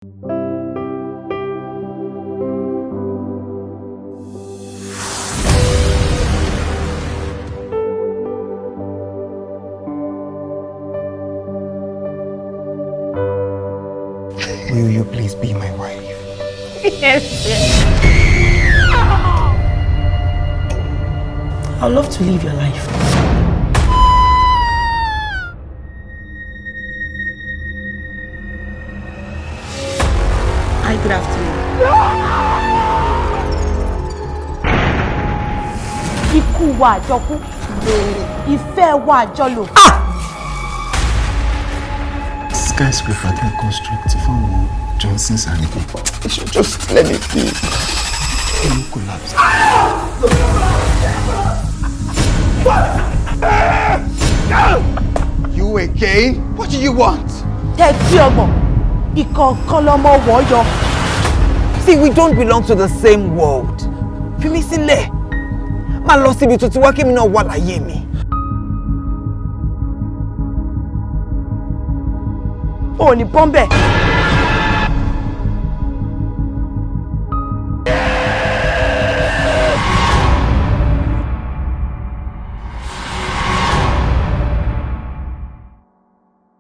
Will you please be my wife? Yes. I'd love to live your life. Hi, good afternoon. Ikú wa àjọkú, ìfẹ́ wa àjọlò. Skyscraper then construct from Johnson's and you should just let it be. It will collapse. You again? What do you want? Tẹ́tí ọmọ, ìkọ̀ọ̀kan lọmọ wọ̀ọ́yọ. See, we don't belong to the same world. Fi mí sílẹ̀. Má lọ síbi tó ti wá kí mi náà wà láyé mi. O ní bọ́m̀bẹ̀.